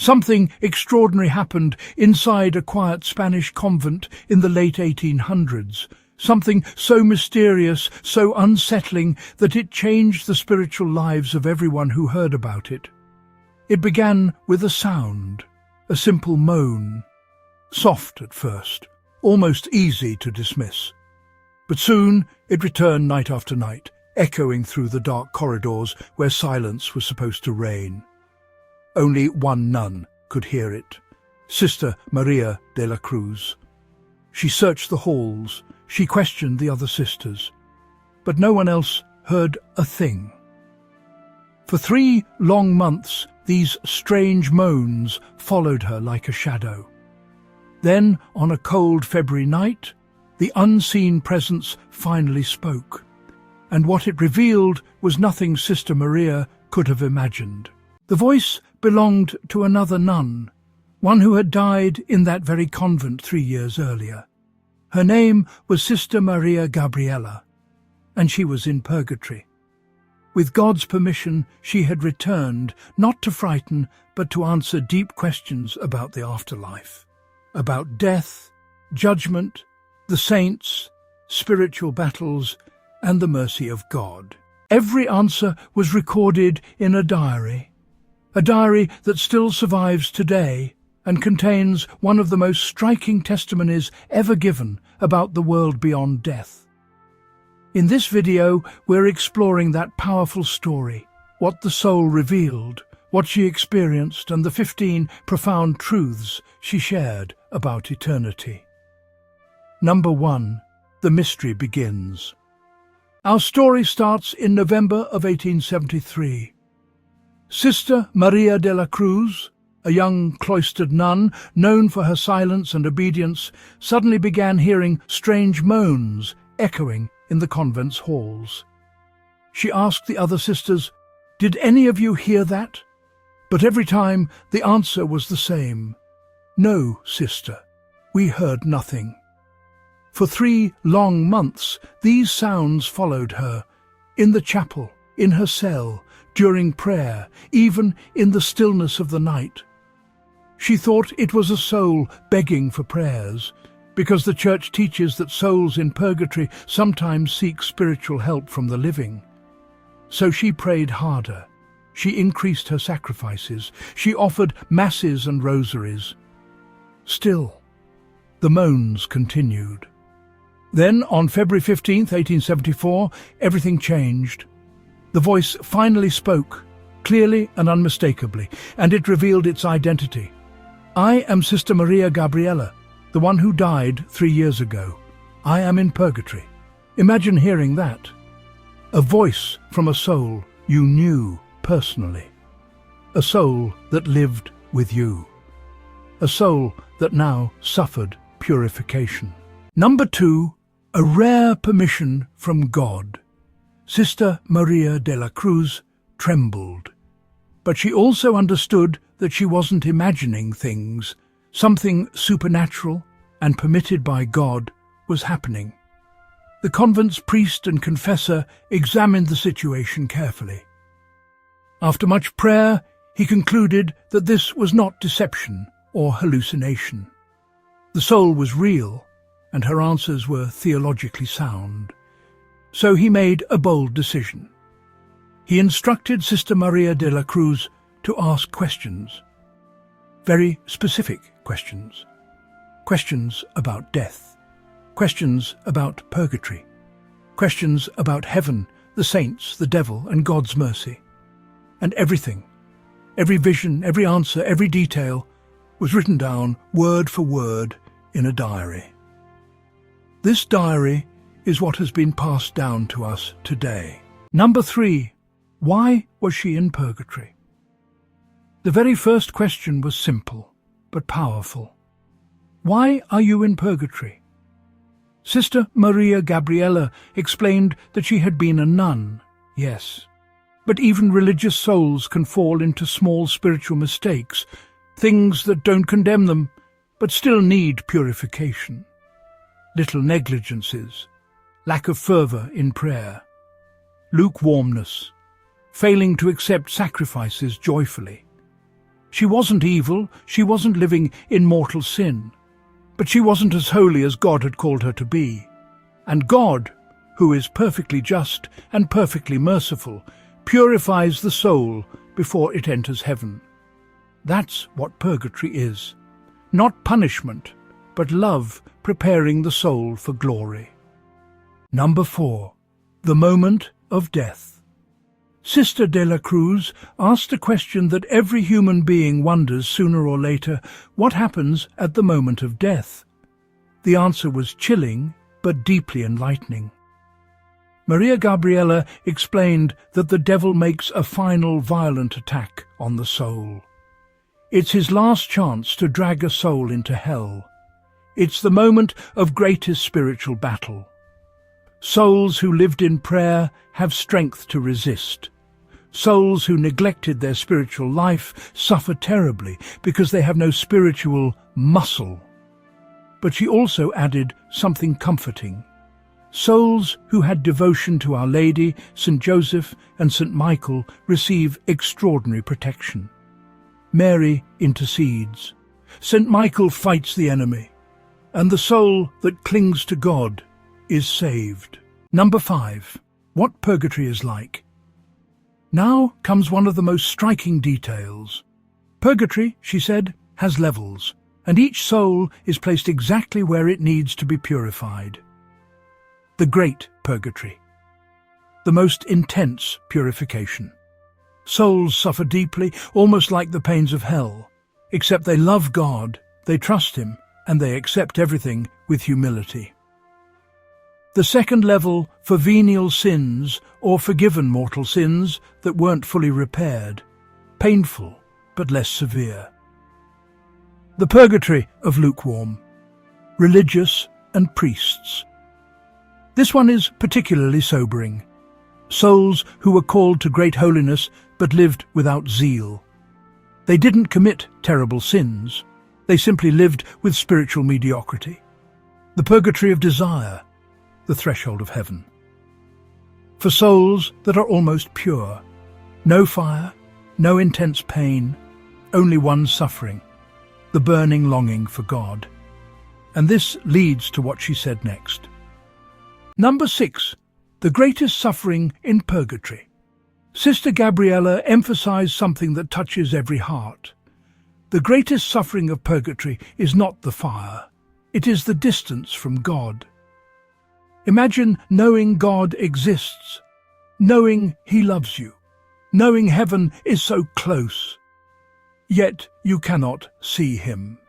Something extraordinary happened inside a quiet Spanish convent in the late 1800s. Something so mysterious, so unsettling, that it changed the spiritual lives of everyone who heard about it. It began with a sound, a simple moan. Soft at first, almost easy to dismiss. But soon it returned night after night, echoing through the dark corridors where silence was supposed to reign. Only one nun could hear it, Sister Maria de la Cruz. She searched the halls, she questioned the other sisters, but no one else heard a thing. For 3 long months, these strange moans followed her like a shadow. Then, on a cold February night, the unseen presence finally spoke, and what it revealed was nothing Sister Maria could have imagined. The voice belonged to another nun, one who had died in that very convent 3 years earlier. Her name was Sister Maria Gabriela, and she was in purgatory. With God's permission, she had returned, not to frighten, but to answer deep questions about the afterlife, about death, judgment, the saints, spiritual battles, and the mercy of God. Every answer was recorded in a diary that still survives today and contains one of the most striking testimonies ever given about the world beyond death. In this video, we're exploring that powerful story, what the soul revealed, what she experienced, and the 15 profound truths she shared about eternity. Number 1. The mystery begins. Our story starts in November of 1873. Sister Maria de la Cruz, a young cloistered nun known for her silence and obedience, suddenly began hearing strange moans echoing in the convent's halls. She asked the other sisters, "Did any of you hear that?" But every time the answer was the same. "No, sister, we heard nothing." For 3 long months, these sounds followed her, in the chapel, in her cell, during prayer, even in the stillness of the night. She thought it was a soul begging for prayers, because the Church teaches that souls in purgatory sometimes seek spiritual help from the living. So she prayed harder. She increased her sacrifices. She offered masses and rosaries. Still, the moans continued. Then, on February 15th, 1874, everything changed. The voice finally spoke, clearly and unmistakably, and it revealed its identity. "I am Sister Maria Gabriela, the one who died 3 years ago. I am in purgatory." Imagine hearing that. A voice from a soul you knew personally. A soul that lived with you. A soul that now suffered purification. Number 2. A rare permission from God. Sister Maria de la Cruz trembled. But she also understood that she wasn't imagining things. Something supernatural and permitted by God was happening. The convent's priest and confessor examined the situation carefully. After much prayer, he concluded that this was not deception or hallucination. The soul was real, and her answers were theologically sound. So he made a bold decision. He instructed Sister Maria de la Cruz to ask questions. Very specific questions. Questions about death. Questions about purgatory. Questions about heaven, the saints, the devil, and God's mercy. And everything, every vision, every answer, every detail, was written down word for word in a diary. This diary is what has been passed down to us today. Number 3. Why was she in purgatory? The very first question was simple, but powerful. Why are you in purgatory? Sister Maria Gabriela explained that she had been a nun, yes. But even religious souls can fall into small spiritual mistakes, things that don't condemn them, but still need purification. Little negligences, lack of fervour in prayer, lukewarmness, failing to accept sacrifices joyfully. She wasn't evil, she wasn't living in mortal sin, but she wasn't as holy as God had called her to be. And God, who is perfectly just and perfectly merciful, purifies the soul before it enters heaven. That's what purgatory is. Not punishment, but love preparing the soul for glory. Number 4. The moment of death. Sister de la Cruz asked a question that every human being wonders sooner or later: what happens at the moment of death? The answer was chilling, but deeply enlightening. Maria Gabriela explained that the devil makes a final violent attack on the soul. It's his last chance to drag a soul into hell. It's the moment of greatest spiritual battle. Souls who lived in prayer have strength to resist. Souls who neglected their spiritual life suffer terribly because they have no spiritual muscle. But she also added something comforting. Souls who had devotion to Our Lady, St. Joseph and St. Michael receive extraordinary protection. Mary intercedes. St. Michael fights the enemy, and the soul that clings to God is saved. Number 5. What purgatory is like. Now comes one of the most striking details. Purgatory, she said, has levels, and each soul is placed exactly where it needs to be purified. The Great Purgatory. The most intense purification. Souls suffer deeply, almost like the pains of hell, except they love God, they trust Him, and they accept everything with humility. The second level for venial sins, or forgiven mortal sins that weren't fully repaired. Painful, but less severe. The purgatory of lukewarm. Religious and priests. This one is particularly sobering. Souls who were called to great holiness but lived without zeal. They didn't commit terrible sins. They simply lived with spiritual mediocrity. The purgatory of desire. The threshold of heaven. For souls that are almost pure. No fire, no intense pain, only one suffering. The burning longing for God. And this leads to what she said next. Number 6. The greatest suffering in purgatory. Sister Gabriela emphasized something that touches every heart. The greatest suffering of purgatory is not the fire. It is the distance from God. Imagine knowing God exists, knowing He loves you, knowing heaven is so close, yet you cannot see Him.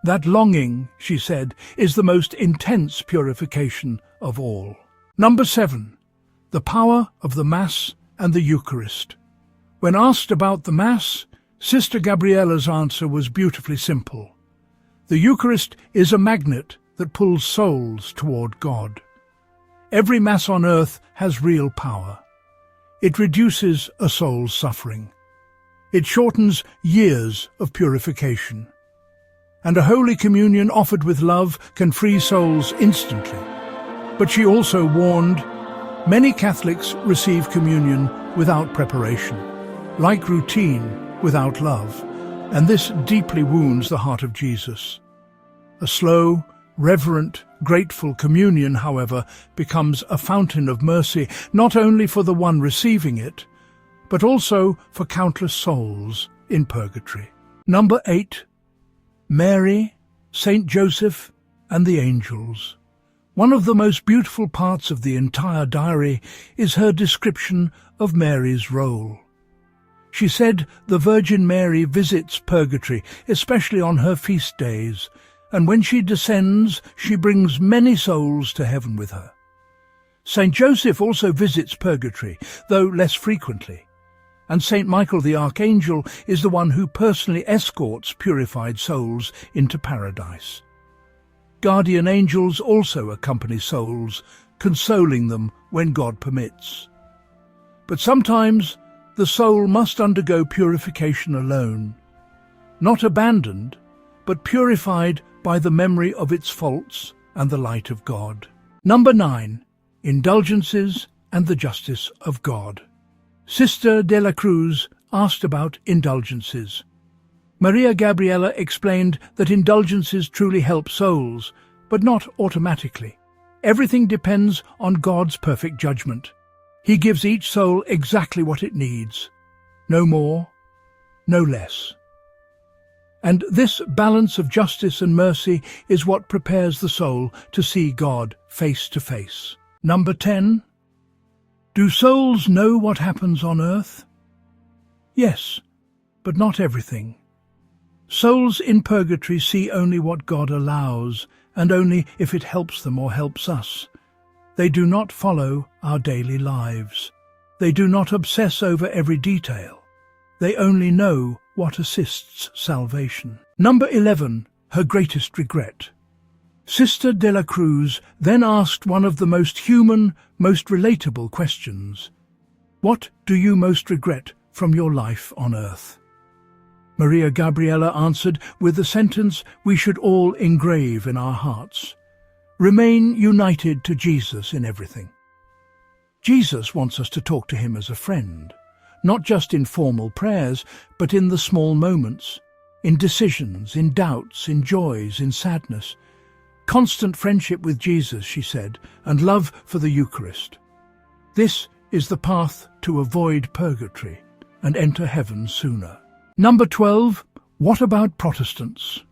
That longing, she said, is the most intense purification of all. Number 7. The power of the Mass and the Eucharist. When asked about the Mass, Sister Gabriela's answer was beautifully simple. The Eucharist is a magnet that pulls souls toward God. Every Mass on earth has real power. It reduces a soul's suffering. It shortens years of purification. And a Holy Communion offered with love can free souls instantly. But she also warned, many Catholics receive communion without preparation, like routine without love, and this deeply wounds the heart of Jesus. A slow, reverent, grateful communion, however, becomes a fountain of mercy, not only for the one receiving it, but also for countless souls in purgatory. Number 8. Mary, Saint Joseph, and the angels. One of the most beautiful parts of the entire diary is her description of Mary's role. She said the Virgin Mary visits purgatory, especially on her feast days, and when she descends, she brings many souls to heaven with her. Saint Joseph also visits purgatory, though less frequently, and Saint Michael the Archangel is the one who personally escorts purified souls into paradise. Guardian angels also accompany souls, consoling them when God permits. But sometimes the soul must undergo purification alone, not abandoned, but purified by the memory of its faults and the light of God. Number 9. Indulgences and the justice of God. Sister de la Cruz asked about indulgences. Maria Gabriela explained that indulgences truly help souls, but not automatically. Everything depends on God's perfect judgment. He gives each soul exactly what it needs, no more, no less. And this balance of justice and mercy is what prepares the soul to see God face to face. Number 10. Do souls know what happens on earth? Yes, but not everything. Souls in purgatory see only what God allows, and only if it helps them or helps us. They do not follow our daily lives. They do not obsess over every detail. They only know what assists salvation. Number 11. Her greatest regret. Sister de la Cruz then asked one of the most human, most relatable questions. What do you most regret from your life on earth? Maria Gabriela answered with the sentence we should all engrave in our hearts. Remain united to Jesus in everything. Jesus wants us to talk to him as a friend, not just in formal prayers, but in the small moments, in decisions, in doubts, in joys, in sadness. Constant friendship with Jesus, she said, and love for the Eucharist. This is the path to avoid purgatory and enter heaven sooner. Number 12. What about Protestants?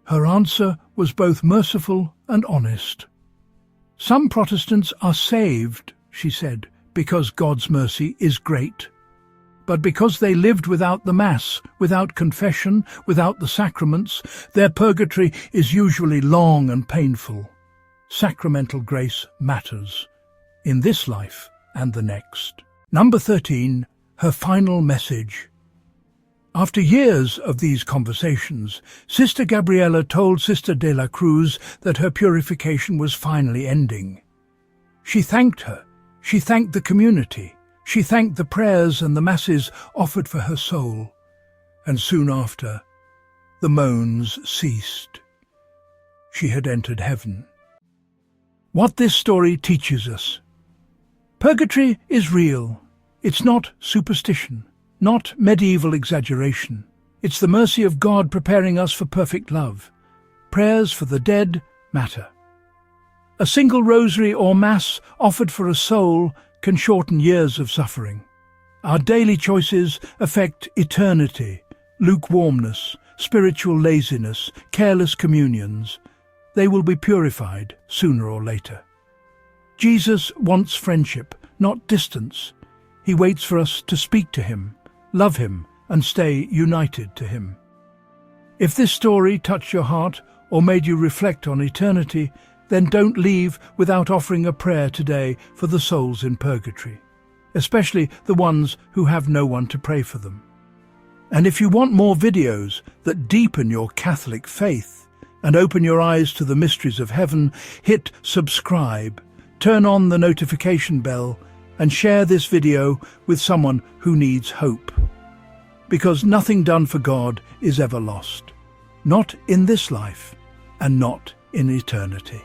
Her answer was both merciful and honest. Some Protestants are saved, she said, because God's mercy is great. But because they lived without the Mass, without confession, without the sacraments, their purgatory is usually long and painful. Sacramental grace matters, in this life and the next. Number 13. Her final message. After years of these conversations, Sister Gabriela told Sister de la Cruz that her purification was finally ending. She thanked her. She thanked the community. She thanked the prayers and the masses offered for her soul. And soon after, the moans ceased. She had entered heaven. What this story teaches us. Purgatory is real. It's not superstition, not medieval exaggeration. It's the mercy of God preparing us for perfect love. Prayers for the dead matter. A single rosary or Mass offered for a soul can shorten years of suffering. Our daily choices affect eternity, lukewarmness, spiritual laziness, careless communions. They will be purified sooner or later. Jesus wants friendship, not distance. He waits for us to speak to him, love him, and stay united to him. If this story touched your heart or made you reflect on eternity, then don't leave without offering a prayer today for the souls in purgatory, especially the ones who have no one to pray for them. And if you want more videos that deepen your Catholic faith and open your eyes to the mysteries of heaven, hit subscribe, turn on the notification bell, and share this video with someone who needs hope. Because nothing done for God is ever lost, not in this life and not in eternity.